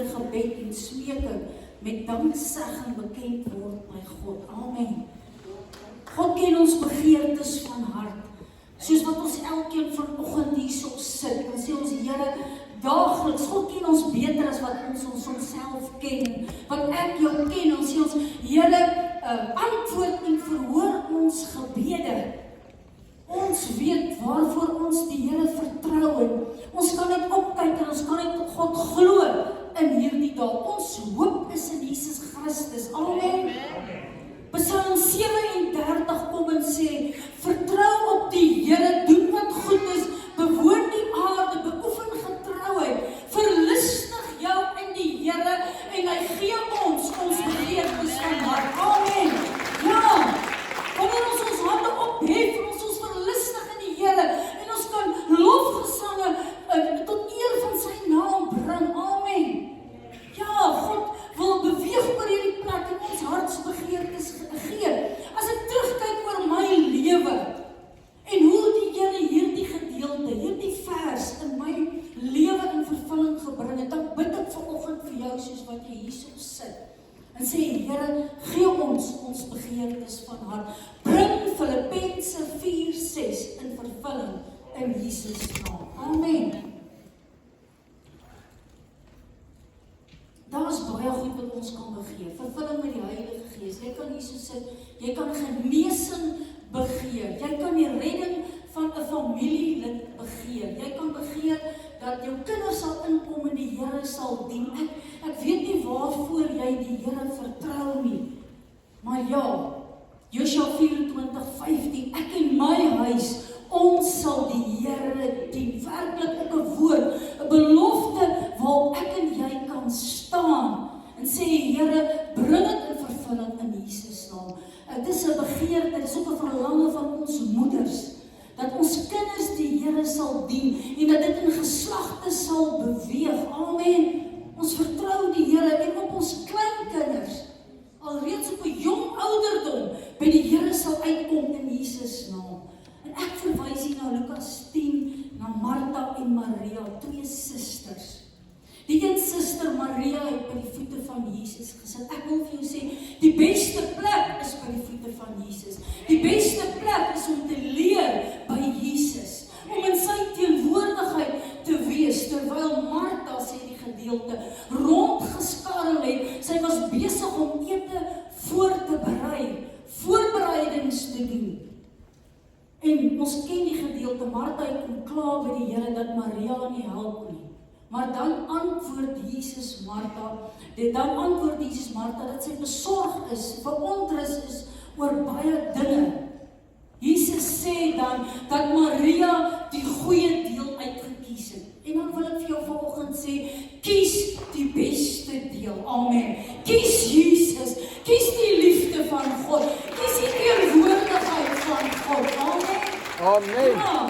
deur gebed en smeking met danksegging bekend word by God. Amen. God ken ons begeertes van hart. Soos wat ons elkeen vanoggend hierso sit, dan sê ons Here daagliks, God ken ons beter as wat ons onsself ken. Wat ek jou ken, dan sê ons Here, antwoord en verhoor ons gebede. Ons weet waarvoor ons die Here vertrou en ons kan net opkyk en ons kan net op God glo in hierdie dag. Ons hoop is in Jesus Christus. Amen. Psalm 37 kom en sê, vertrou op die Here, doen wat goed is, bewoon die aarde, beoefen getrouheid, verlustig jou in die Here en hy gee ons begeertes van hart. Amen. Ja, wanneer ons hande ophef, ons verlustig in die Here en ons kan lofgesange tot eer van sy naam bring. Amen. Ja, God wil beweeg oor hierdie plek en ons hartsbegeertes gee. As ek terugkyk oor my lewe en hoe die Here hierdie gedeelte, hierdie vers in my lewe in vervulling gebring het, dan bid ek vanoggend vir jou soos wat jy hierso sit. En sê, Here, gee ons begeertes van hart. Bring Filippense 4:6 in vervulling in Jesus naam. Amen. Daar is baie goed wat ons kan begeer. Vervulling met die Heilige Gees. Jy kan hierso sit, jy kan genesing begeer. Jy kan die redding van 'n familielid begeer. Jy kan begeer dat jou kinders sal inkom en die Here sal dien. Ek weet nie waarvoor jy die Here vertrou nie. Maar ja, Josua 24:15, ek en my huis, ons sal die Here dien. Werklik ook 'n woord, 'n belofte waarop ek en jy kan staan en sê, Here, bring dit in vervulling in Jesus naam. Dit is 'n begeerte, dit is ook 'n verlange van ons moeders, dat ons kinders die Here sal dien en dat dit in geslagte sal beweeg. Amen. Ons vertrou die Here en op ons kleinkinders, alreeds op 'n jong ouderdom, by die Here sal uitkom in Jesus naam. En ek verwys hier na Lukas 10, na Martha en Maria, twee susters. Die een suster Maria het by die voete van Jesus gesit. Ek wil vir jou sê, die beste plek is by die voete van Jesus. Die beste plek is om te leer by Jesus, om in sy teenwoordigheid te wees, terwyl Martha, sê die gedeelte, rondgeskarrel het. Sy was besig om ete voor te berei, voorbereidings te doen. En ons ken die gedeelte, Martha het kom kla by die Here dat Maria nie help nie. Maar dan antwoord Jesus Martha dat sy besorg is, verontrus is oor baie dinge. Jesus sê dan dat Maria die goeie deel uitgekies het. En dan wil ek vir jou vanoggend sê, kies die beste deel. Amen. Kies Jesus. Kies die liefde van God. Kies die teenwoordigheid van God. Amen. Amen. Ja,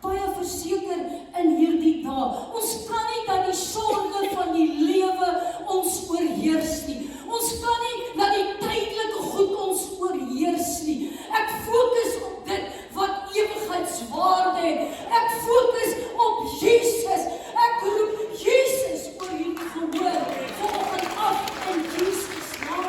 baie verseker in hierdie dae. Ons kan nie dat die sorge van die lewe ons oorheers nie. Ons kan nie dat die tydelike goed ons oorheers nie. Ek fokus op dit wat ewigheidswaarde het. Ek fokus op Jesus. Ek roep Jesus oor hierdie gehoor vanoggend af in Jesus naam.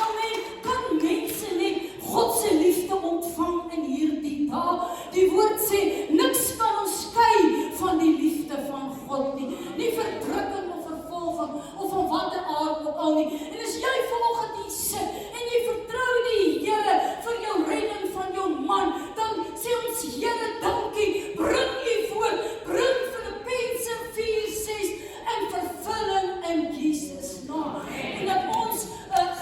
Amen. Kan mense net God se liefde ontvang in hierdie dae? Die woord sê, niks kan ons skei van die liefde van God nie. Nie verdrukking of vervolging of van watter aard ook al nie. En as jy vanoggend hier sit en jy vertrou die Here vir jou redding van jou man, dan sê ons Here dankie, bring U voor, bring Filippense 4:6 in vervulling in Jesus naam. En dat ons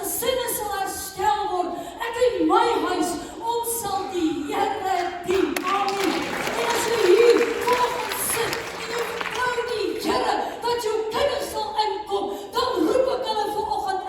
gesinne sal herstel word. Ek en my huis, ons sal die Here dien. Amen. En as jy hier vanoggend sit en jy vertrou die Here dat jou kinders sal inkom, dan roep ek hulle vanoggend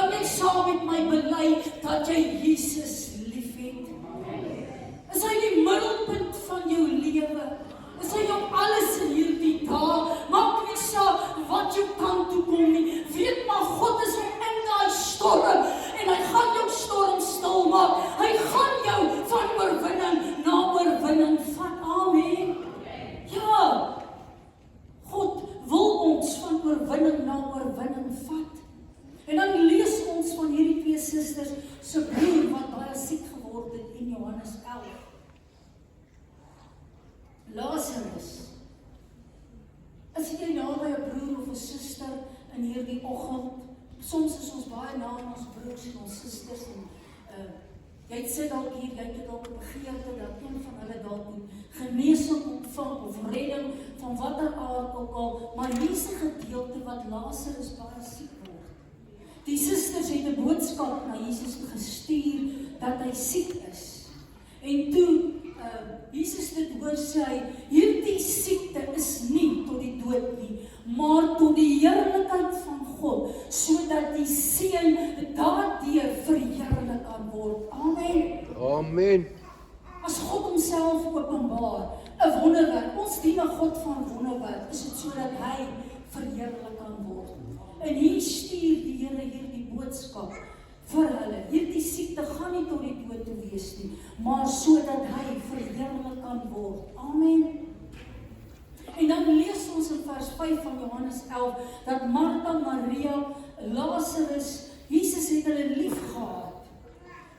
kan jy saam met my bely dat jy Jesus liefhet? Is hy die middelpunt van jou lewe? Is hy jou alles in hierdie dag? Maak nie saak wat jou kant toe kom nie. Weet maar, God is in daai storm en hy gaan jou storm stil maak. Hy gaan jou van oorwinning na oorwinning vat. Amen. Ja, God wil ons van oorwinning na oorwinning vat. En dan lees ons van hierdie twee susters se broer wat baie siek geword het in Johannes 11. Lazarus. As jy naby 'n broer of 'n suster in hierdie oggend, soms is ons baie na aan ons broers en ons susters en jy sit dalk hier, jy het dalk 'n begeerte dat een van hulle dalk moet genesing ontvang of redding van watter aard ook al, maar hier is 'n gedeelte wat Lazarus baie siek word. Die susters het 'n boodskap na Jesus gestuur dat hy siek is. En toe Jesus dit hoor sê hy, hierdie siekte is nie tot die dood nie, maar tot die heerlikheid van God, sodat die seun daardeur verheerlik kan word. Amen. Amen. As God homself openbaar, 'n wonderwerk, ons dien 'n God van wonderwerk, is dit sodat hy verheerlik kan word. En hier stuur die Here hierdie boodskap vir hulle. Hierdie siekte gaan nie tot die dood toe wees nie, maar sodat hy verheerlik kan word. Amen. En dan lees ons in vers 5 van Johannes 11, dat Martha, Maria, Lazarus, Jesus het hulle lief gehad.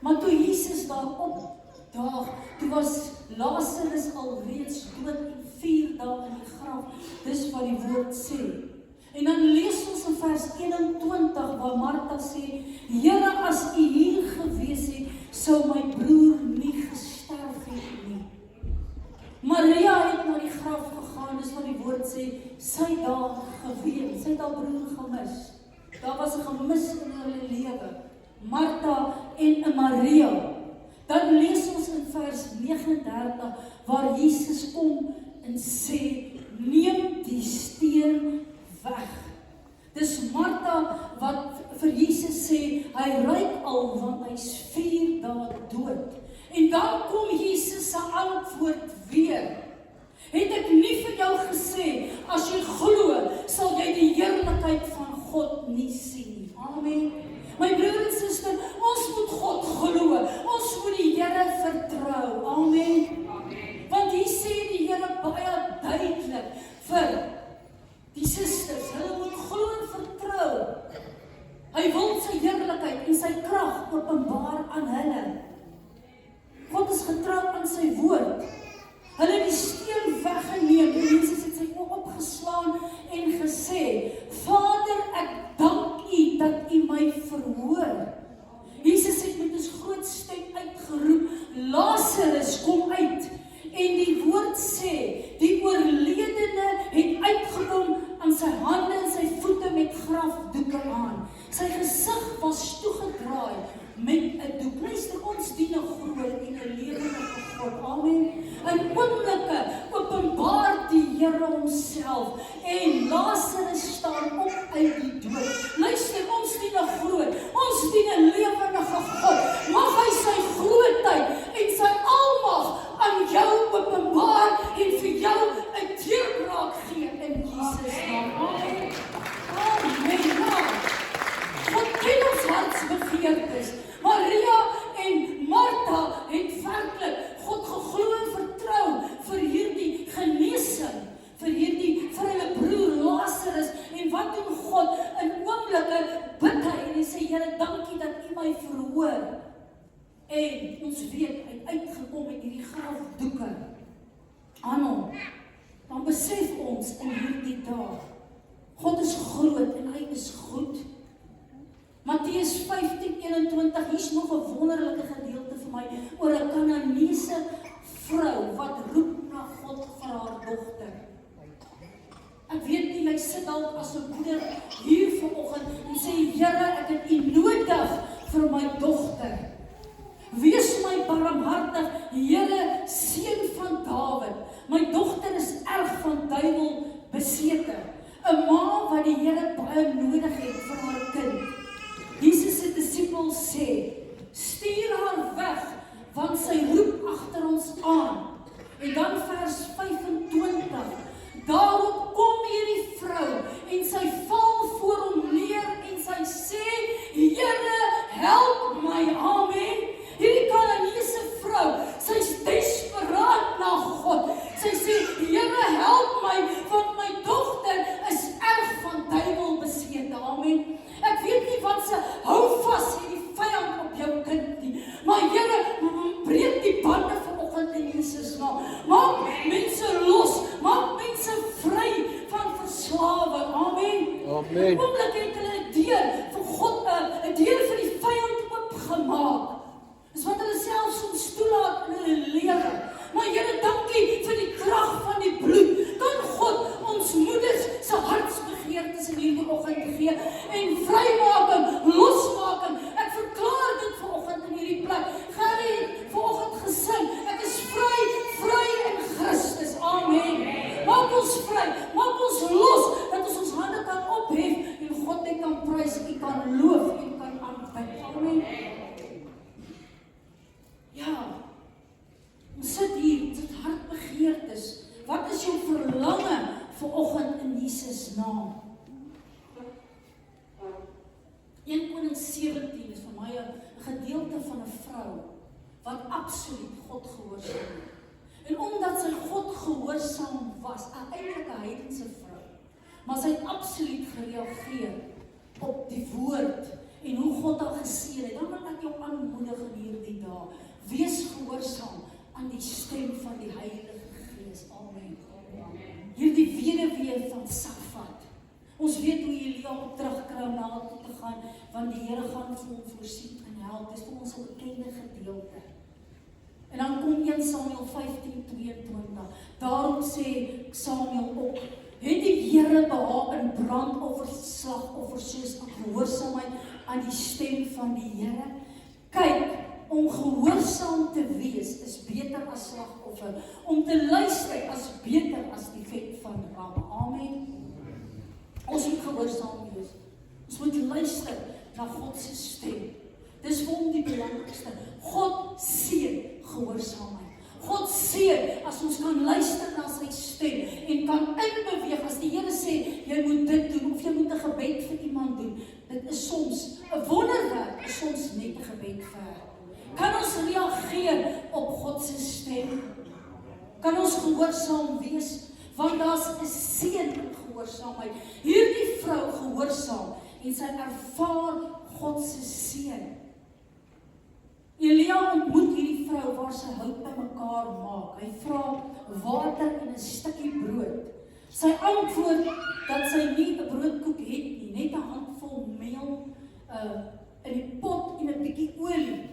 Maar toe Jesus daar opdaag, toe was Lazarus al reeds dood en 4 dae in die graf. Dis wat die woord sê. En dan lees ons in vers 21 waar Martha sê, Here, as U hier gewees het, sou my broer nie gesterf het nie. Maria het na die graf gegaan, dis wat die woord sê, sy daar geween, sy het haar broer gemis. Daar was 'n gemis in hulle lewe. Martha en Maria. Dan lees ons in vers 39 waar Jesus kom en sê, neem die steen weg. Dis Martha wat vir Jesus sê, hy ruik al want hy's 4 dae dood. En dan kom Jesus se antwoord weer. Het ek nie vir jou gesê, as jy glo, sal jy die heerlikheid van God nie sien nie. Amen. My broer en suster, ons moet God glo. Ons moet die Here vertrou. Amen. Want hier sê die Here baie duidelik vir die susters, hulle moet glo en vertrou. Hy wil sy heerlikheid en sy krag openbaar aan hulle. God is getrou aan sy woord. Hulle het die steen weggeneem en Jesus het sy oë opgeslaan en gesê, Vader, ek dank U dat U my verhoor. Jesus het met 'n groot stem uitgeroep, Lazarus, kom uit. En die woord sê, die oorledene het uitgekom aan sy hande en sy voete met grafdoeke aan. Sy gesig was toegedraai met 'n doek. Luister, ons dien 'n groot en 'n lewende God. Amen. In oomblikke openbaar die Here homself en Lazarus staan op uit die dood. Luister, ons dien 'n groot, ons dien 'n lewende God. Mag hy sy grootheid en sy almag aan jou openbaar en vir jou 'n deurbraak gee in Jesus naam. Amen. Amen. God ken ons hartsbegeertes. Maria en Martha het werklik God geglo en vertrou vir hierdie genesing, vir hulle broer Lazarus. En wat doen God? In oomblikke bid hy en hy sê, Here, dankie dat U my verhoor. En ons weet, hy het uitgekom met hierdie grafdoeke aan hom. Dan besef ons in hierdie dag, God is groot en hy is goed. Matteus 15:21, hier's nog 'n wonderlike gedeelte vir my oor 'n Kanaanese vrou wat roep na God vir haar dogter. Ek weet nie, jy sit dalk as 'n moeder hier vanoggend en sê, Here, ek het U nodig vir my dogter. Wees my barmhartig, Here, seun van Dawid. My dogter is erg van duiwel besete. 'n Ma wat die Here baie nodig het vir haar kind. Jesus sê, stuur haar weg, want sy roep agter ons aan. En dan vers 25, daarop kom hierdie vrou, en sy val voor hom neer, en sy sê, Here, help my, amen. Hierdie Kanaanese vrou, sy is desperaat na God. Sy sê, Here, help my, want my dogter is erg van duiwel besete, amen. Ek weet nie wat sy hou vas hierdie vyand op jou kind nie, maar Here, breek die bande vanoggend in Jesus naam. Maak mense los, maak mense vry van verslawing, amen. Amen. Oomblik het hulle 'n deur vir God, 'n deur vir die vyand oopgemaak. Dis wat hulle self soms toelaat in hulle lewe. Maar Here, dankie vir die krag van die bloed. Kan God ons moeders se hartsbegeertes in hierdie oggend gee en vrymaking, losmaking. Ek verklaar dit vanoggend in hierdie plek. Gerry het vanoggend gesing, ek is vry in Christus. Amen. Maak ons vry, maak ons los, dat ons hande kan ophef en God net kan prys, en kan loof en kan aanbid. Amen. Ja, ons sit hier, dit hartbegeertes. Wat is jou verlange vanoggend in Jesus naam? 1 Konings 17 is vir my 'n gedeelte van 'n vrou wat absoluut God gehoorsaam het. En omdat sy God gehoorsaam was, eintlik 'n heidense vrou, maar sy het absoluut gereageer op die woord en hoe God haar geseën het. Dan wil ek jou aanmoedig in hierdie dae. Wees gehoorsaam aan die stem van die Heilige Gees. Amen. Hierdie weduwee van Safat. Ons weet hoe Elia op terugkry om na haar toe te gaan, want die Here gaan vir hom voorsien en help. Dis vir ons 'n bekende gedeelte. En dan kom 1 Samuel 15:22. Daarom sê Samuel ook, het die Here behaag in brandoffers, slagoffers soos gehoorsaamheid aan die stem van die Here? Kyk, om gehoorsaam te wees is beter as slagoffer. Om te luister is beter as die vet van ramme. Amen. Ons moet gehoorsaam wees. Ons moet luister na God se stem. Dis vir hom die belangrikste. God seën gehoorsaamheid. God seën as ons kan luister na sy stem en kan inbeweeg. As die Here sê, jy moet dit doen, of jy moet 'n gebed vir iemand doen. Dit is soms 'n wonderwerk, is soms net 'n gebed ver. Kan ons reageer op God se stem? Kan ons gehoorsaam wees? Want daar's 'n seën in gehoorsaamheid. Hierdie vrou gehoorsaam en sy ervaar God se seën. Elia ontmoet hierdie vrou waar sy hout bymekaar maak. Hy vra water en 'n stukkie brood. Sy antwoord dat sy nie 'n broodkoek het nie, net 'n handvol meel in die pot en 'n bietjie olie.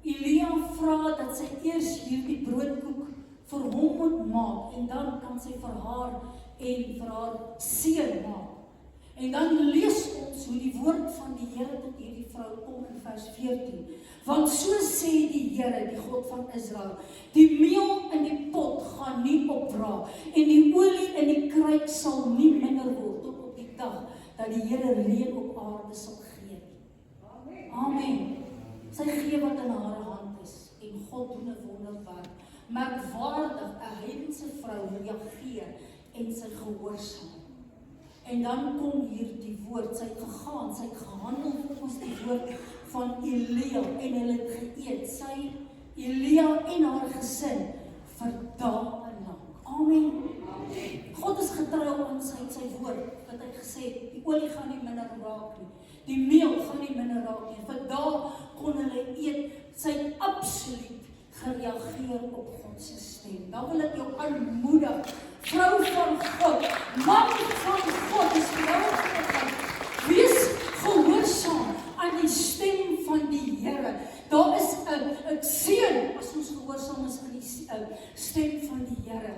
Elia vra dat sy eers hierdie broodkoek vir hom moet maak en dan kan sy vir haar en vir haar seun maak. En dan lees ons hoe die woord van die Here tot hierdie vrou kom in vers 14. Want so sê die Here, die God van Israel, die meel in die pot gaan nie opraak en die olie in die kruik sal nie minder word tot op die dag dat die Here reën op aarde sal gee. Amen. Sy gee wat in haar hand is en God doen 'n wonderwerk. Merkwaardig, 'n heidense vrou reageer en sy gehoorsaam. En dan kom hier die woord, sy het gegaan, sy het gehandel volgens die woord van Elia en hulle het geëet. Sy, Elia en haar gesin vir dae lank. Amen. God is getrou aan sy woord, wat hy gesê het, die olie gaan nie minder raak nie, die meel gaan nie minder raak nie. Vir dae kon hulle eet. Sy het absoluut gereageer op God se stem. Dan wil ek jou aanmoedig, vrou van God, man van God, is vrouwelijk, wees gehoorsaam aan die stem van die Here. Daar is 'n seën as ons gehoorsaam is aan die stem van die Here.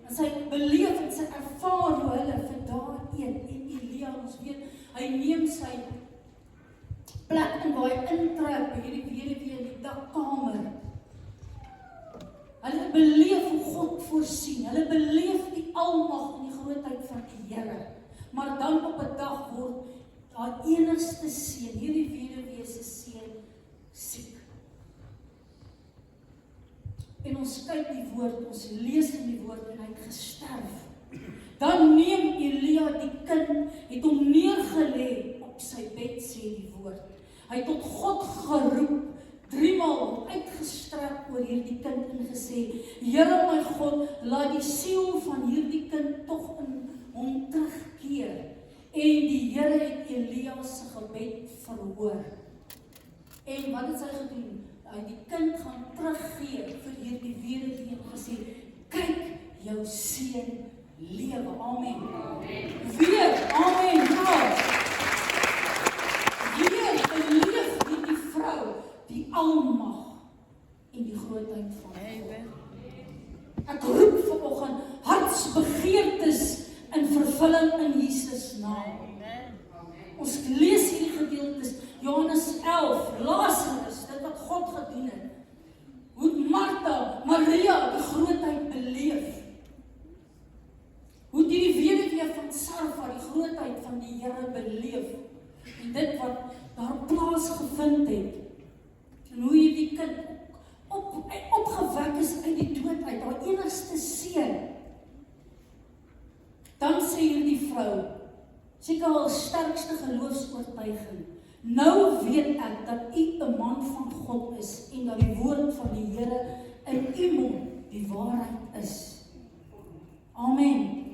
En sy beleef en sy ervaar hoe hulle vir dae eet. En Elia, ons weet, hy neem sy plek in waar hy intrek by hierdie weduwee in die dakkamer. Hulle beleef hoe God voorsien. Hulle beleef die almag en die grootheid van die Here. Maar dan op 'n dag word haar enigste seun, hierdie weduwee woord, ons lees in die woord en hy het gesterf. Dan neem Elia die kind, het hom neergelê op sy bed, sê die woord. Hy het tot God geroep, 3 maal uitgestrek oor hierdie kind en gesê, Here my God, laat die siel van hierdie kind tog in hom terugkeer. En die Here het Elia se gebed verhoor. En wat het sy gedoen? Hy het die kind gaan teruggee vir hierdie weduwee en gesê, kyk, jou seun lewe. Amen. Weer, amen. Ja. Weer beleef hierdie vrou die almag en die grootheid van God. Ek roep vanoggend hartsbegeertes in vervulling in Jesus naam. Ons lees hierdie gedeeltes, Johannes 11, Lazarus, dit wat God gedoen het. Hoe Martha, Maria die grootheid beleef. Hoe die weduwee van Sarfa die grootheid van die Here beleef. En dit wat daar plaasgevind het. En hoe hierdie kind opgewek is uit die dood uit, haar enigste seun. Dan sê hierdie vrou, seker haar sterkste geloofsoortuiging, nou weet ek dat u 'n man van God is en dat die woord van die Here in u mond die waarheid is. Amen.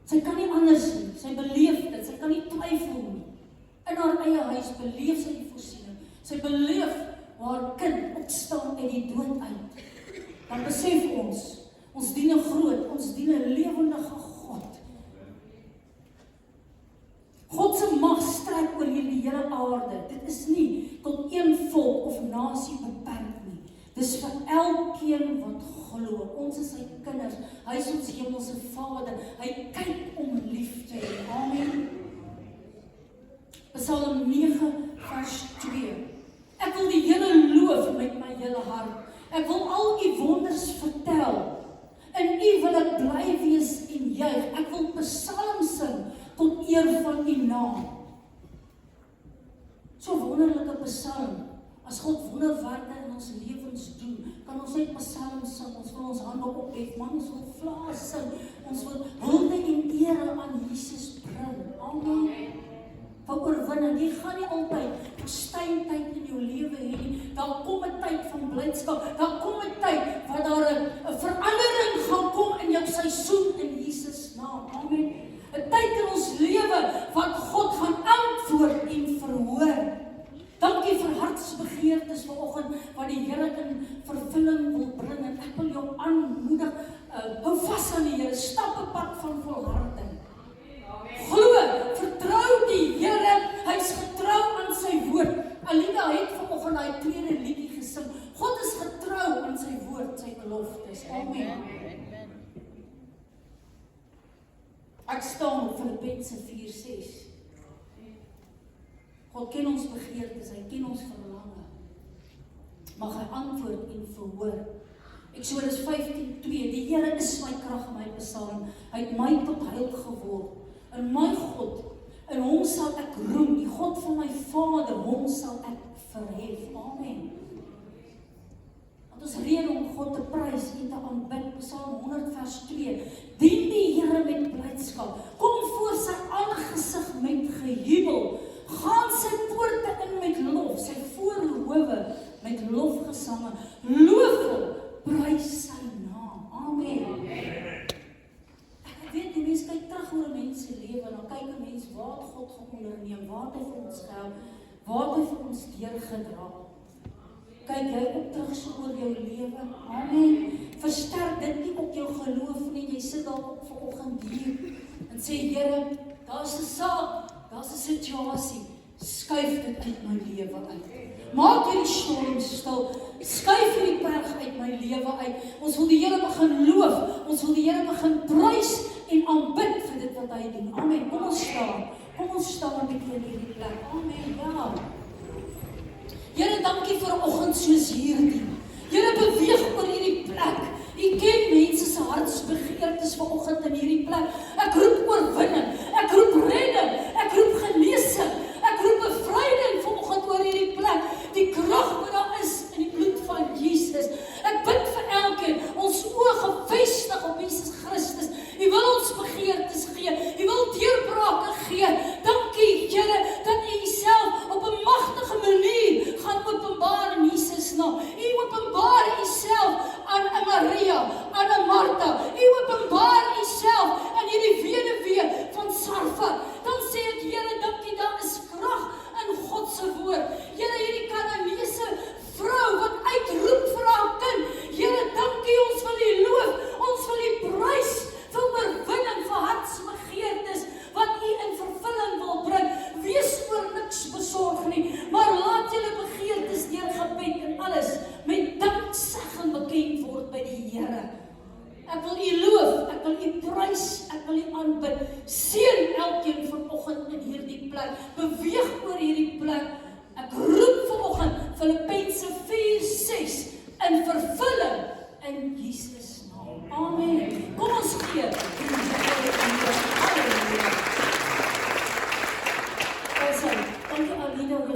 Sy kan nie anders nie, sy beleef dit, sy kan nie twyfel nie. In haar eie huis beleef sy die voorsiening. Sy beleef haar kind opstaan uit die dood uit. Dan besef ons dien 'n groot, ons dien 'n lewendige God. God se mag strek oor hierdie hele aarde. Dit is nie tot een volk of nasie beperk nie. Dis vir elkeen wat glo. Ons is sy kinders. Hy is ons hemelse Vader. Hy kyk om lief te hê. Amen. Psalm 9 vers 2. Ek wil die Here loof met my hele hart. Ek wil al u wonders vertel. In u wil ek bly wees en juig. Ek wil psalms sing tot eer van u naam. So wonderlike psalm. As God wonderwerke in ons lewens doen, kan ons net psalms sing, ons wil ons hande ophef, man, ons wil vlae sing, ons wil hulde en ere aan Jesus bring. Amen. Van oorwinning, jy gaan nie altyd woestyntyd in jou lewe hê nie. Daar kom 'n tyd van blydskap, daar kom 'n tyd waar daar 'n verandering gaan kom in jou seisoen in Jesus naam. Amen. 'n Tyd in ons lewe wat God gaan antwoord en verhoor. Dankie vir hartsbegeertes vanoggend wat die Here in vervulling wil bring en ek wil jou aanmoedig, hou vas aan die Here, stap 'n pad van volharding. Glo, vertrou die Here, hy's getrou aan sy woord. Alina het vanoggend hy tweede liedjie gesing. God is getrou aan sy woord, sy beloftes. Amen. Ek staan op Filippense 4:6. God ken ons begeertes, hy ken ons verlange. Mag hy antwoord en verhoor. Eksodus 15:2. Die Here is my krag en my psalm. Hy het my tot heil geword. In my God, in hom sal ek roem, die God van my Vader, hom sal ek verhef. Amen. Want ons rede om God te prys en te aanbid, Psalm 100 vers 2. Dien die Here met blydskap, kom voor sy aangesig met gejubel, gaan sy poorte in met lof, sy voorhoewe met lofgesange, loof hom, prys sy naam. Amen. Ek weet, die mens kyk terug oor mense lewe, dan kyk 'n mens waar het God geonderneem, waar het hy vir ons gehelp, waar het hy vir ons deurgedra. Kyk jy ook terug so oor jou lewe. Amen. Versterk dit nie op jou geloof nie. Jy sit dalk vanoggend hier en sê, Here, daar's 'n saak, daar's 'n situasie. Skuif dit uit my lewe uit. Maak hierdie storm stil. Skuif hierdie berg uit my lewe uit. Ons wil die Here begin loof. Ons wil die Here begin prys en aanbid vir dit wat hy doen. Amen. Kom ons staan. Kom ons staan met U in hierdie plek. Amen. Ja. Here, dankie vir 'n oggend soos hierdie. Here, beweeg oor hierdie plek. U ken mense se hartsbegeertes vanoggend in hierdie plek. Ek roep oorwinning. Ek roep redding. Ek roep genesing. Ek roep bevryding vanoggend oor hierdie plek. Die krag wat daar is in die bloed van Jesus. Ek bid vir elkeen. Ons werk,